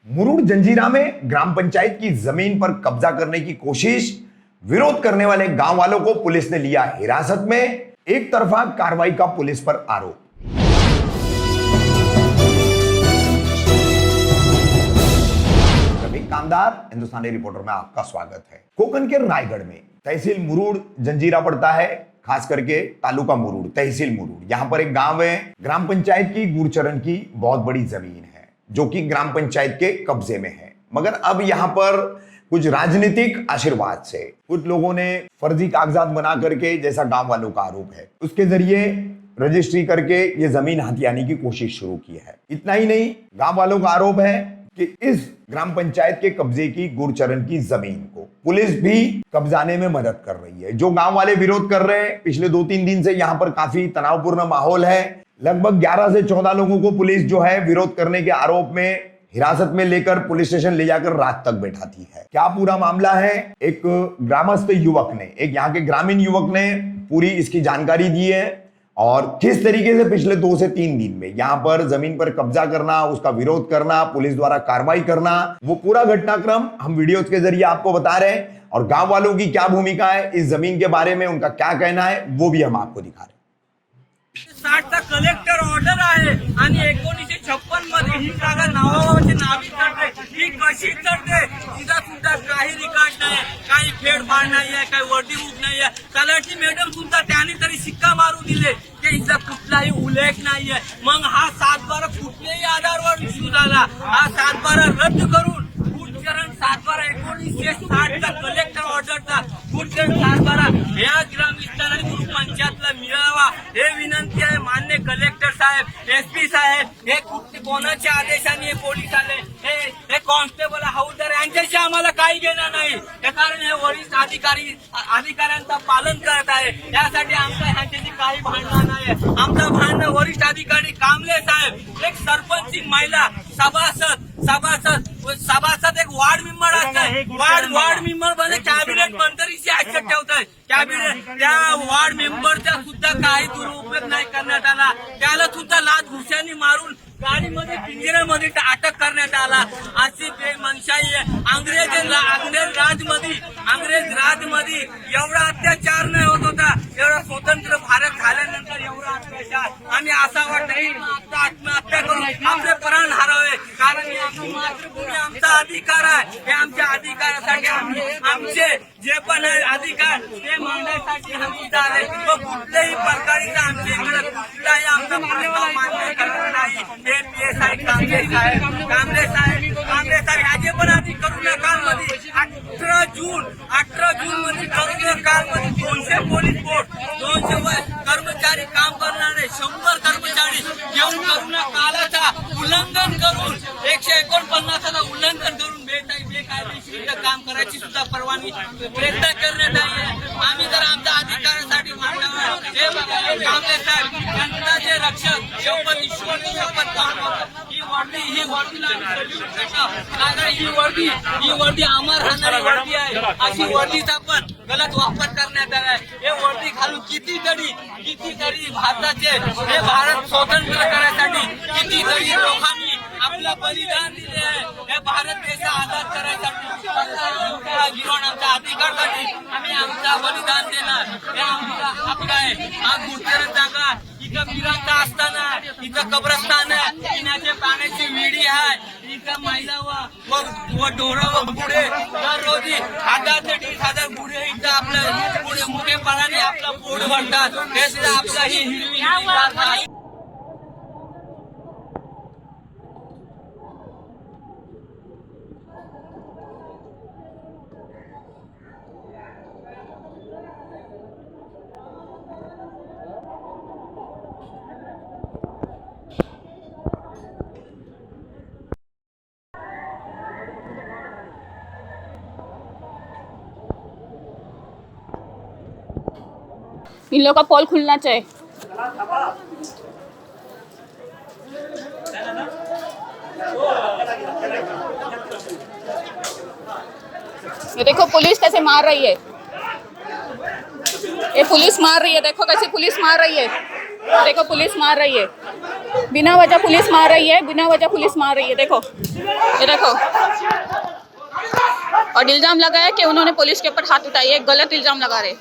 मुरुड जंजीरा में ग्राम पंचायत की जमीन पर कब्जा करने की कोशिश, विरोध करने वाले गांव वालों को पुलिस ने लिया हिरासत में, एक तरफा कार्रवाई का पुलिस पर आरोप। रवि कामदार, हिंदुस्तानी रिपोर्टर में आपका स्वागत है। कोकण के रायगढ़ में तहसील मुरुड जंजीरा पड़ता है, खास करके तालुका मुरुड, तहसील मुरुड। यहां पर एक गांव है, ग्राम पंचायत की गुरचरण की बहुत बड़ी जमीन है जो कि ग्राम पंचायत के कब्जे में है। मगर अब यहां पर कुछ राजनीतिक आशीर्वाद से कुछ लोगों ने फर्जी कागजात बना करके, जैसा गांव वालों का आरोप है, उसके जरिए रजिस्ट्री करके ये जमीन हथियाने की कोशिश शुरू की है। इतना ही नहीं, गांव वालों का आरोप है कि इस ग्राम पंचायत के कब्जे की गुरचरण की जमीन को पुलिस भी कब्जाने में मदद कर रही है। जो गांव वाले विरोध कर रहे हैं, पिछले 2-3 दिन से यहां पर काफी तनावपूर्ण माहौल है। लगभग 11 से 14 लोगों को पुलिस जो है विरोध करने के आरोप में हिरासत में लेकर पुलिस स्टेशन ले जाकर रात तक बैठाती है। क्या पूरा मामला है, एक ग्रामस्थ युवक ने, एक यहाँ के ग्रामीण युवक ने पूरी इसकी जानकारी दी है और किस तरीके से पिछले 2 से 3 दिन में यहाँ पर जमीन पर कब्जा करना, उसका विरोध करना, पुलिस द्वारा कार्रवाई करना, वो पूरा घटनाक्रम हम वीडियोस के जरिए आपको बता रहे हैं। और गांव वालों की क्या भूमिका है इस जमीन के बारे में, उनका क्या कहना है, वो भी हम आपको दिखा रहे हैं। 60चा कलेक्टर ऑर्डर आहे आणि 1956 मध्ये ही जागा नावाची नावी करते, ही कशी करते, तिचा सुद्धा काही रिकॉर्ड नाही, काही फेडफाड नाहीये, काही वर्दी बुक नाहीये। तलाठी मॅडम सुद्धा त्यांनी तरी शिक्का मारू दिले की हिचा कुठलाही उल्लेख नाहीये। मग हा 7/12 कुठल्याही आधारावर इश्यू झाला, हा 7/12 रद्द करून गुरचरण 7/12/1960चा कलेक्टर ऑर्डरचा गुरचरण 7/12 या ग्रामविस्तार आणि ग्रामपंचायतला मिळावा हे विनंती आहे। मान्य कलेक्टर साहेब, एसपी साहेब, हे कोणाच्या आदेशाने हे पोलीस आले, हे कॉन्स्टेबल, हौलदार यांच्याशी आम्हाला काही घेणं नाही, कारण हे वरिष्ठ अधिकाऱ्यांचं पालन करत आहे। यासाठी आमचं ह्यांच्याशी काही भांडण नाही। आमचं भांडण वरिष्ठ अधिकारी कांबळे साहेब, एक सरपंच महिला सभासद एक वार्ड मेंबर असतात, वार्ड मेंबर मध्ये कॅबिनेट मंत्रीची ऍक्सेप्ट ठेवतात। कॅबिनेट त्या वार्ड मेंबरचा सुद्धा काही दुरुपयोग नाही करण्यात आला, त्याला सुद्धा लाच घुशांनी मारून गाडीमध्ये पिंजऱ्यामध्ये अटक करण्यात आला। अशी बेमनशाही आहे। अंग्रेज राजमध्ये एवढा अत्याचार नाही होत होता, एवढा स्वतंत्र भारत झाल्यानंतर एवढा अत्याचार। आम्ही असा वाटतंय आत्महत्या करून आपले प्राण हरावे, कारण ही आपली मातृभूमी आमचा अधिकार आहे। हे आमच्या अधिकारासाठी आमचे जे पण अधिकार ते मागण्यासाठी आम्ही झाले, तो कुठल्याही प्रकारे आमच्या इकडे कुठलाही आमचा प्रस्ताव मान्य करणार नाही। हे PSI कांबळे साहेब ह्याचे पण आधी करोना काळमध्ये 18 जून मध्ये करोना काळमध्ये 200 पोलीस फोर्स, 200 कर्मचारी काम करणारे 100 कर्मचारी येऊन करोना काळाचा उल्लंघन करून 149चा उल्लंघन करून बेकायदेशीर काम करायची सुद्धा परवानगी प्रयत्न करण्यात आली आहे। आम्ही जर आमच्या अधिकारासाठी मांडणार, हे बघा कांबळे साहेब त्यांचा जे रक्षक शपथ ही वर्दी अमर राहणारी वर्दी आहे। अशी वर्दीचा पण गलत वापर करण्यात आलाय। हे वर्दी घालून कितीतरी भारताचे, हे भारत स्वतंत्र करण्यासाठी कितीतरी लोकांनी आपलं बलिदान दिले आहे। हे भारत देश आझाद करायसाठी घेऊन आमच्या अधिकारासाठी आम्ही आमचा बलिदान देणार। हे आमचा हक्क आहे। हा गुरचरण जागा इथं वीरांचा असताना इथं कब्रस्तान आहे, पिण्याच्या पाण्याची विहिरी आहे, इथं महिला व ढोरं व गुढे दररोजी 1000 ते 15,000 गुढे इथं आपल्या पुढे मोठेपणाने आपलं पोट भरतात। हे सुद्धा आपला ही हिरवी नाही। इन लोग का पोल खुलना चाहिए। ये देखो पुलिस कैसे मार रही है, ये पुलिस मार रही है, देखो कैसे पुलिस मार रही है, देखो पुलिस मार रही है। बिना वजह पुलिस मार रही है, बिना वजह पुलिस मार रही है। देखो, ये देखो। और इल्जाम लगाया कि उन्होंने पुलिस के ऊपर हाथ उठाए, एक गलत इल्जाम लगा रहे।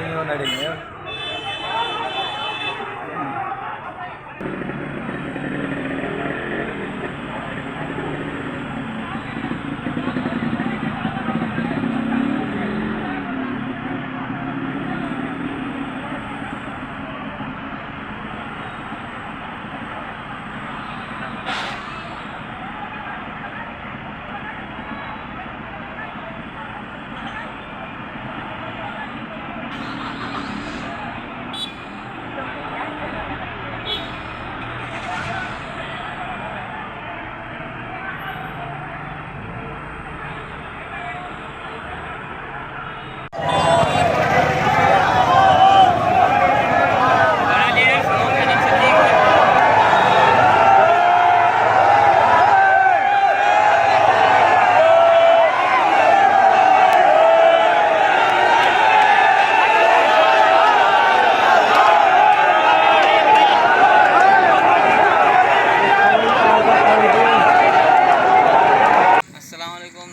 ನಡೆಯುವ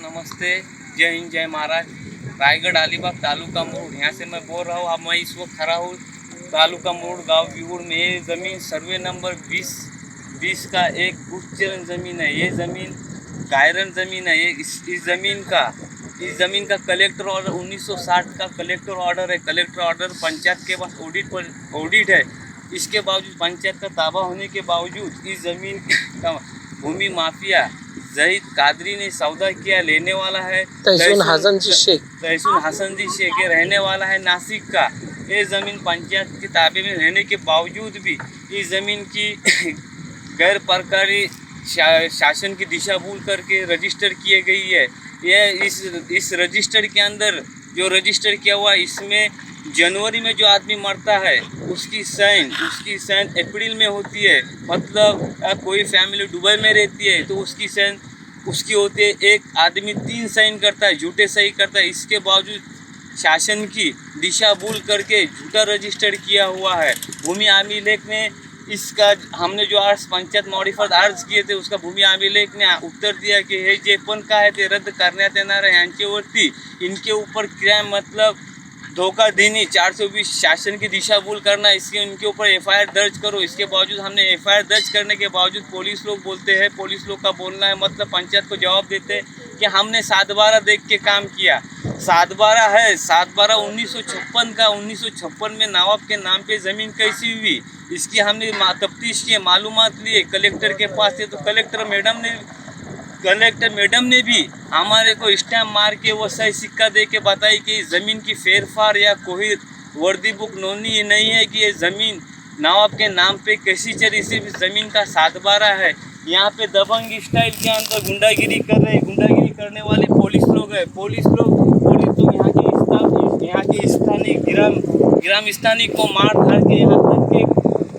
नमस्ते, जय हिंद, जय महाराष्ट्र। रायगढ़ अलीबाग तालुका मोड़, यहाँ से मैं बोल रहा हूँ। अब मैं इस वक्त खड़ा हूँ तालुका मोड़ गांव बिहुड़ में। ये ज़मीन सर्वे नंबर 20 का एक गुप्तचरण ज़मीन है। ये ज़मीन गायरन ज़मीन है। ये इस ज़मीन का कलेक्टर ऑर्डर 1960 का कलेक्टर ऑर्डर है। कलेक्टर ऑर्डर पंचायत के पास ऑडिट है। इसके बावजूद पंचायत का ताबा होने के बावजूद इस ज़मीन का भूमि माफिया जहीद कादरी ने सौदा किया। लेने वाला है तहसीन हसन जी शेख के रहने वाला है नासिक का। ये ज़मीन पंचायत के ताबे में रहने के बावजूद भी इस ज़मीन की गैर सरकारी शासन की दिशा भूल करके रजिस्टर किए गई है। यह इस रजिस्टर के अंदर जो रजिस्टर किया हुआ, इसमें जनवरी में जो आदमी मरता है उसकी साइन अप्रैल में होती है। मतलब कोई फैमिली दुबई में रहती है तो उसकी साइन उसकी होती है। एक आदमी 3 साइन करता है, झूठे सही करता है। इसके बावजूद शासन की दिशा भूल करके झूठा रजिस्टर किया हुआ है। भूमि अभिलेख ने इसका, हमने जो आज पंचायत मॉडिफाइड अर्ज किए थे उसका भूमि अभिलेख ने उत्तर दिया कि हे जे पण काय ते रद्द करण्यात येणार आहे। यांच्यावरती इनके ऊपर क्राइम मतलब धोखा देने 420 शासन की दिशा भूल करना, इसके उनके ऊपर एफआईआर दर्ज करो। इसके बावजूद हमने एफआईआर दर्ज करने के बावजूद पुलिस लोग बोलते हैं, पुलिस लोग का बोलना है मतलब पंचायत को जवाब देते हैं कि हमने 7/12 देख के काम किया। 7/12 है, 7/12 1956 का। 1956 में नवाब के नाम पे ज़मीन कैसी हुई इसकी हमने तफ्तीश की, मालूमात लिए कलेक्टर के पास थे। तो कलेक्टर मैडम ने भी हमारे को स्टैम्प मार के वो सही सिक्का दे के बताई कि ज़मीन की फेरफार या कोई वर्दी बुक नोंदनी नहीं है कि ये ज़मीन नवाब के नाम पे कैसी चली। सिर्फ ज़मीन का 7/12 है। यहाँ पे दबंग स्टाइल के अंदर गुंडागिरी करने वाले पुलिस लोग हैं। पुलिस लोग यहाँ के स्थानीय ग्राम स्थानीय को मार धार के यहाँ तक के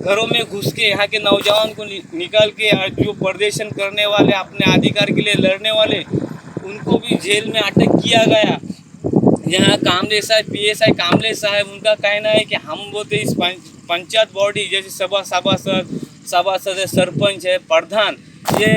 घरों में घुस के यहाँ के नौजवान को निकाल के, जो प्रदर्शन करने वाले अपने अधिकार के लिए लड़ने वाले उनको भी जेल में अटक किया गया। यहाँ कामले साहब PSI कामले साहब उनका कहना है कि हम बोलते इस पंचायत बॉडी जैसे सभासद है, सरपंच है, प्रधान, ये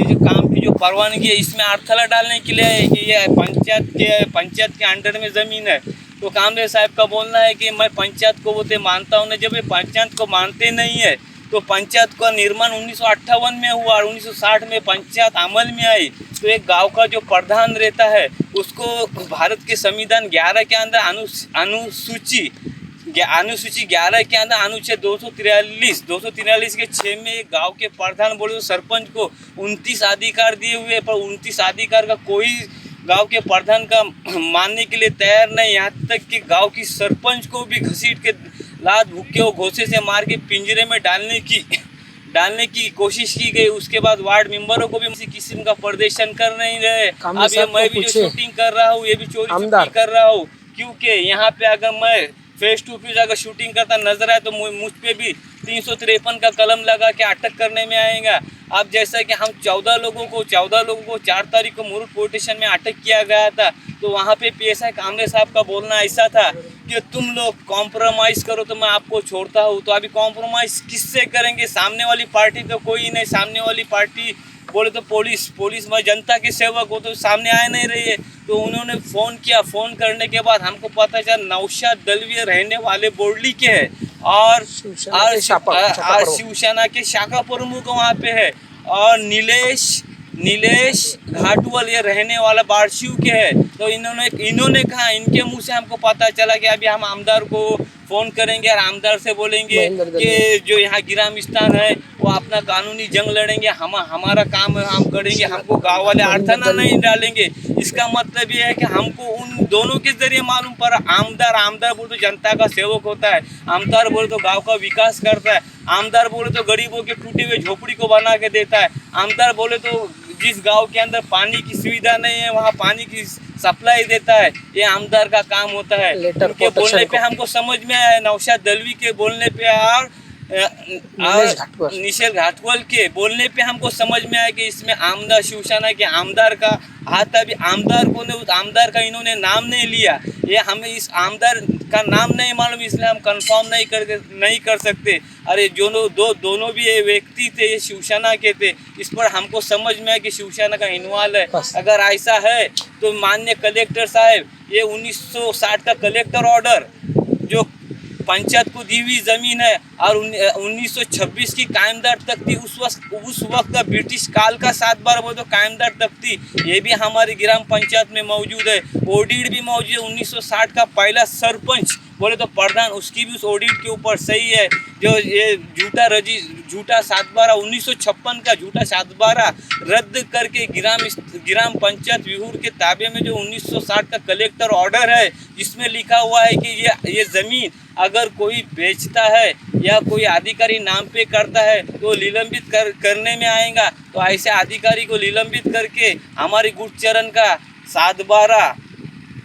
जो काम की जो परवानगी है इसमें अड़थला डालने के लिए है कि ये पंचायत के अंडर में ज़मीन है। तो कामले साहब का बोलना है कि मैं पंचायत को बोलते मानता हूँ, जब ये पंचायत को मानते नहीं है तो पंचायत का निर्माण 1958 में हुआ और 1960 में पंचायत अमल में आई। तो एक गांव का जो प्रधान रहता है उसको भारत के संविधान 11 के अंदर अनुसूची 11 के अंदर अनुच्छेद 243 के 6 में एक गांव के प्रधान बोले तो सरपंच को 29 अधिकार दिए हुए, पर 29 अधिकार का कोई गांव के प्रधान का मानने के लिए तैयार नहीं। यहाँ तक कि गांव की सरपंच को भी घसीट के लात भूखे और घोंसे से मार के पिंजरे में डालने की कोशिश की गई। उसके बाद वार्ड मेंबरों को भी किसी किस्म का प्रदर्शन कर नहीं रहे। अब ये मैं भी जो शूटिंग कर रहा हूँ ये भी चोरी कर रहा हूँ, क्योंकि यहाँ पे अगर मैं फेस टू फेस अगर शूटिंग करता नजर आए तो मुझ पे भी 353 का कलम लगा के अटक करने में आएगा। अब जैसा कि हम 14 लोगों को 4 तारीख को मुरुड पुलिस स्टेशन में अटक किया गया था, तो वहाँ पे PSI कामले साहब का बोलना ऐसा था कि तुम लोग कॉम्प्रोमाइज़ करो तो मैं आपको छोड़ता हूँ। तो अभी कॉम्प्रोमाइज़ किससे करेंगे? सामने वाली पार्टी तो कोई नहीं, सामने वाली पार्टी बोले तो पुलिस में जनता के सेवक हो तो सामने आ नहीं रही है। तो उन्होंने फ़ोन किया, फ़ोन करने के बाद हमको पता चला नौशाद दलवी रहने वाले बोरली के हैं और शिवसेना के शाखा प्रमुख वहाँ पे है, और नीलेश घाटुअल ये रहने वाला बारशिव के है। तो इन्होंने कहा, इनके मुंह से हमको पता चला कि अभी हम आमदार को फ़ोन करेंगे और आमदार से बोलेंगे कि जो यहाँ गिराम स्थान है वो अपना कानूनी जंग लड़ेंगे, हमारा काम हम करेंगे, हमको गाँव वाले अड़थना नहीं डालेंगे। इसका मतलब ये है कि हमको उन दोनों के जरिए मालूम पड़ा आमदार बोले तो जनता का सेवक होता है, आमदार बोले तो गाँव का विकास करता है, आमदार बोले तो गरीबों के टूटे हुए झोपड़ी को बना के देता है, आमदार बोले तो जिस गांव के अंदर पानी की सुविधा नहीं है वहाँ पानी की सप्लाई देता है। ये आमदार का काम होता है। उनके बोलने पे हमको समझ में आया, नौशाद दलवी के बोलने पे और निशेल घाटवल के बोलने पे हमको समझ में आया कि इसमें आमदार शिवसेना के आमदार का हाथ। अभी आमदार को उस आमदार का इन्होंने नाम नहीं लिया, ये हमें इस आमदार का नाम नहीं मालूम, इसलिए हम कंफर्म नहीं कर सकते। अरे दोनों भी ये व्यक्ति थे, ये शिवसेना के थे, इस पर हमको समझ में आया कि शिवसेना का इन्वॉल्व है। अगर ऐसा है तो माननीय कलेक्टर साहब, ये 1960 का कलेक्टर ऑर्डर जो पंचायत को दी हुई जमीन है और 1926 की कायमदार तख्ती उस वक्त का ब्रिटिश काल का 7 बार वो तो कायमदार तख्ती ये भी हमारी ग्राम पंचायत में मौजूद है। ऑडिट भी मौजूद है। 1960 का पहला सरपंच बोले तो प्रधान, उसकी भी उस ऑडिट के ऊपर सही है। जो ये झूठा 7/12 1956 का झूठा 7/12 रद्द करके ग्राम पंचायत विहूर के ताबे में जो 1960 का कलेक्टर ऑर्डर है, जिसमें लिखा हुआ है कि ये ज़मीन अगर कोई बेचता है या कोई अधिकारी नाम पे करता है तो निलंबित करने में आएगा। तो ऐसे अधिकारी को निलंबित करके हमारी गुटचरण का 7/12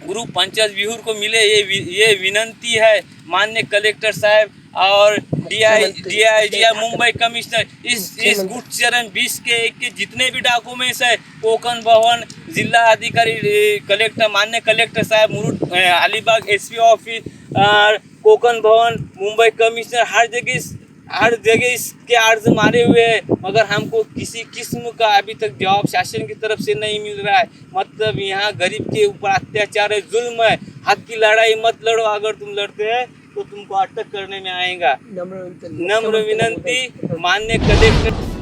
ग्रुप पंचायत विहूर को मिले, ये विनंती है माननीय कलेक्टर साहब और DIG मुंबई कमिश्नर। इस गुटचरण 20 के जितने भी डॉक्यूमेंट्स है, कोकण भवन, जिला अधिकारी कलेक्टर माननीय कलेक्टर साहब मुरुड अलीबाग SP ऑफिस और कोकण भवन मुंबई कमिश्नर हर जगह इसके अर्ज मारे हुए हैं, मगर हमको किसी किस्म का अभी तक जवाब शासन की तरफ से नहीं मिल रहा है। मतलब यहाँ गरीब के ऊपर अत्याचार है, जुल्म है। हक की लड़ाई मत लड़ो, अगर तुम लड़ते हैं तो तुमको अटक करने में आएगा। नम्र विनंती माननीय कलेक्टर।